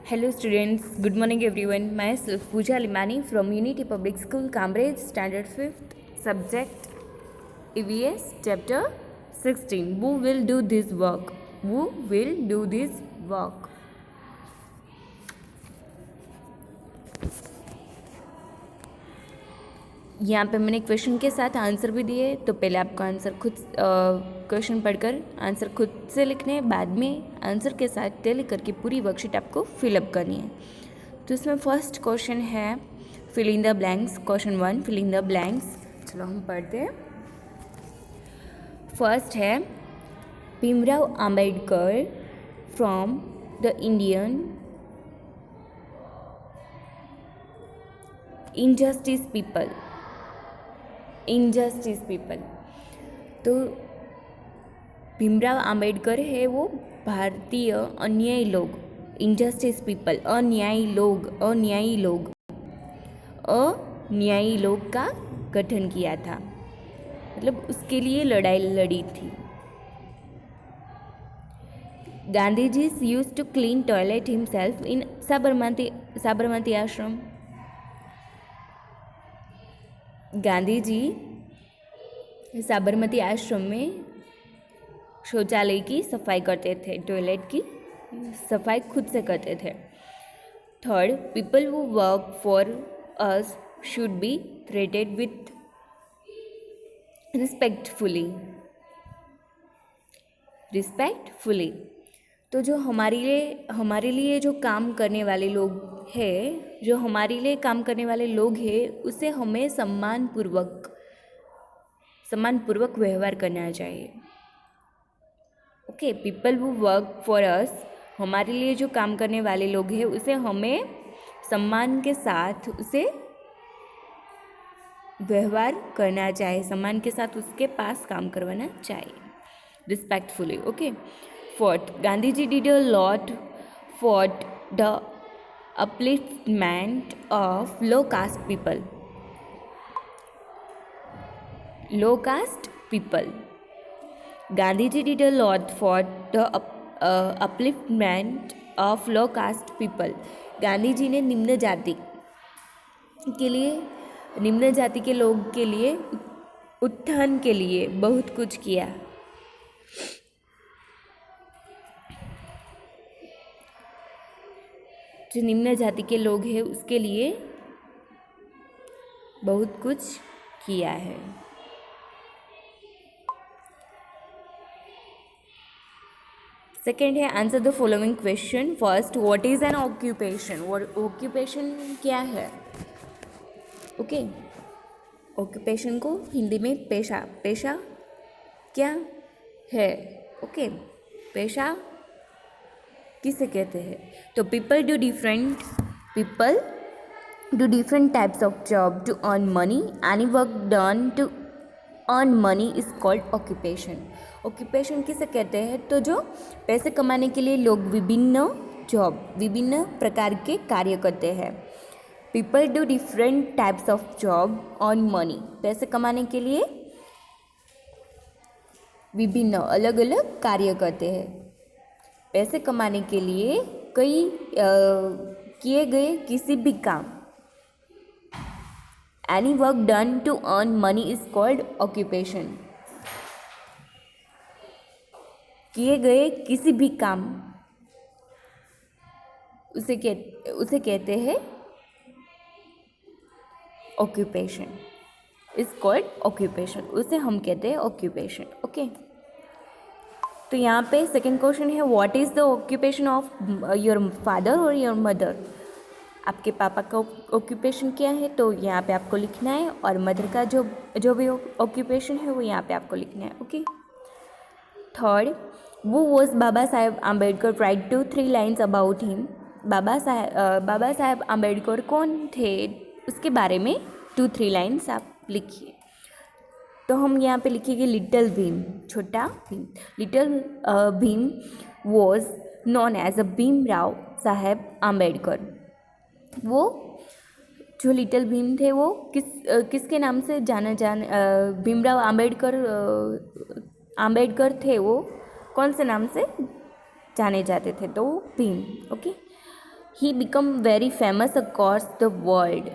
Hello students, good morning everyone. Myself Pooja Limani from Unity Public School, Cambridge, Standard 5th, subject EVS, chapter 16. Who will do this work? Who will do this work? यहाँ पे मैंने question के साथ answer भी दिए, तो पहले आपको आंसर खुद क्वेश्चन पढ़कर आंसर खुद से लिखने हैं, बाद में आंसर के साथ टैली करके पूरी वर्कशीट आपको फिलअप करनी है। तो इसमें फर्स्ट क्वेश्चन है fill in the blanks. Question 1 fill in the blanks. चलो हम पढ़ते हैं। फर्स्ट है Bhimrao Ambedkar from the Indian injustice people. Injustice people, तो भीमराव अंबेडकर है वो भारतीय अन्यायी लोग, इनजस्टिस पीपल, अन्यायी लोग, अन्यायी लोग, अन्यायी लोग का गठन किया था, मतलब उसके लिए लड़ाई लड़ी थी। Gandhi ji used to clean toilet himself in Sabarmati Ashram. Gandhi जी साबरमती आश्रम में शौचालय की सफाई करते थे, टॉयलेट की सफाई खुद से करते थे। Third, people who work for us should be treated with respectfully. Respectfully, तो जो हमारे लिए जो काम करने वाले लोग हैं, जो हमारे लिए काम करने वाले लोग हैं, उसे हमें सम्मानपूर्वक व्यवहार करना चाहिए। Okay, people who work for us, हमारे लिए जो काम करने वाले लोग हैं उसे हमें सम्मान के साथ उसे व्यवहार करना चाहिए, सम्मान के साथ उसके पास काम करवाना चाहिए, respectfully. Okay. Fourth, Gandhi ji did a lot for the upliftment of low caste people. Low caste people, Gandhi ji did a lot for the upliftment of low caste people. Gandhi ji ने निम्न जाति के लोग के लिए उत्थान के लिए बहुत कुछ किया। जो निम्न जाति के लोग हैं उसके लिए बहुत कुछ किया है। सेकेंड है answer the following question. First, what is an occupation. Occupation क्या है? ओके, ऑक्यूपेशन को हिंदी में पेशा क्या है? ओके, पेशा किसे कहते हैं? तो people do different types of job to earn money. Any work done to earn money is called occupation. Occupation किसे कहते हैं? तो जो पैसे कमाने के लिए लोग विभिन्न प्रकार के कार्य करते हैं। People do different types of job earn money, पैसे कमाने के लिए विभिन्न अलग अलग कार्य करते हैं। पैसे कमाने के लिए किए गए किसी भी काम, any work done to earn money is called occupation. किए गए किसी भी काम उसे कहते हैं ऑक्यूपेशन, इज कॉल्ड ऑक्यूपेशन, उसे हम कहते हैं ऑक्यूपेशन। ओके, तो यहाँ पे सेकेंड क्वेश्चन है what is the occupation of your father और योर मदर। आपके पापा का ऑक्यूपेशन क्या है? तो यहाँ पे आपको लिखना है, और मदर का जो भी ऑक्यूपेशन है वो यहाँ पे आपको लिखना है। ओके। थर्ड, वो was Baba Saheb Ambedkar, write two 3 lines about him. Baba Saheb Ambedkar कौन थे उसके बारे में 2-3 लाइन्स आप लिखिए। तो हम यहाँ पे लिखेंगे लिटिल भीम, छोटा Bhim. Little Bhim was known as a Bhimrao Saheb Ambedkar. वो जो लिटिल भीम थे वो किसके नाम से भीमराव आम्बेडकर थे, वो कौन से नाम से जाने जाते थे? तो Bhim. Okay. He become very famous across the world.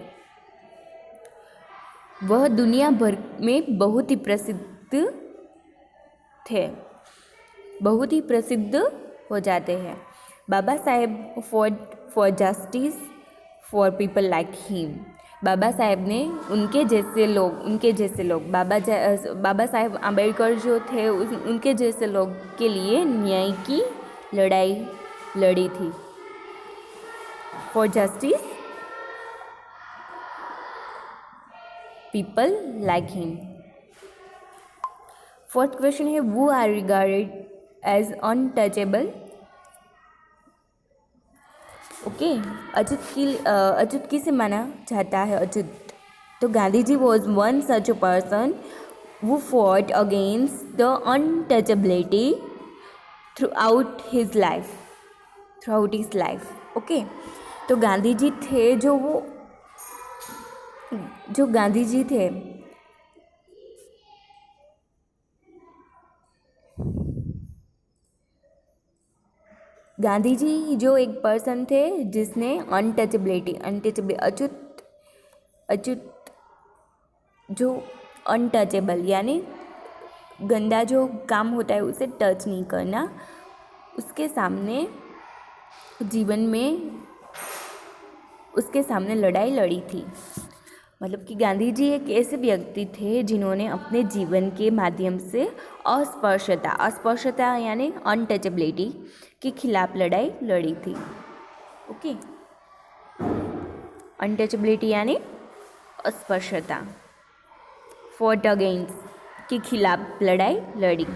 वह दुनिया भर में बहुत ही प्रसिद्ध थे, बहुत ही प्रसिद्ध हो जाते हैं। Baba Saheb for justice for people like him. Baba Saheb ने उनके जैसे लोग बाबा साहेब आम्बेडकर जो थे उनके जैसे लोग के लिए न्याय की लड़ाई लड़ी थी। For justice people like him. Fourth question है वो are regarded as untouchable. Okay, अच्युत किसे माना जाता है? अच्युत, तो Gandhi ji was one such a person who fought against the untouchability throughout his life. Okay, तो गांधी जी थे जो गांधी जी थे गांधी जी जो एक पर्सन थे जिसने अच्युत जो अनटचेबल यानी गंदा जो काम होता है उसे टच नहीं करना, उसके सामने जीवन में उसके सामने लड़ाई लड़ी थी। मतलब कि गांधी जी एक ऐसे व्यक्ति थे जिन्होंने अपने जीवन के माध्यम से अस्पृश्यता यानी अनटचेबिलिटी के खिलाफ लड़ाई लड़ी थी। ओके, अनटचेबिलिटी यानी अस्पृश्यता, फॉट अगेंस्ट के खिलाफ लड़ाई लड़ी।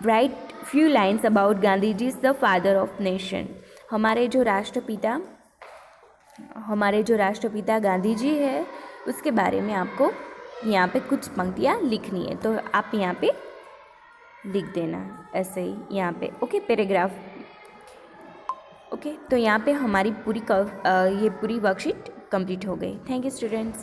Right few lines about Gandhi ji is the father of nation. हमारे जो राष्ट्रपिता गांधी जी है उसके बारे में आपको यहाँ पे कुछ पंक्तियाँ लिखनी है, तो आप यहाँ पे लिख देना ऐसे ही यहाँ पे। Okay, paragraph. ओके, तो यहाँ पे हमारी पूरी वर्कशीट कंप्लीट हो गई। Thank you students.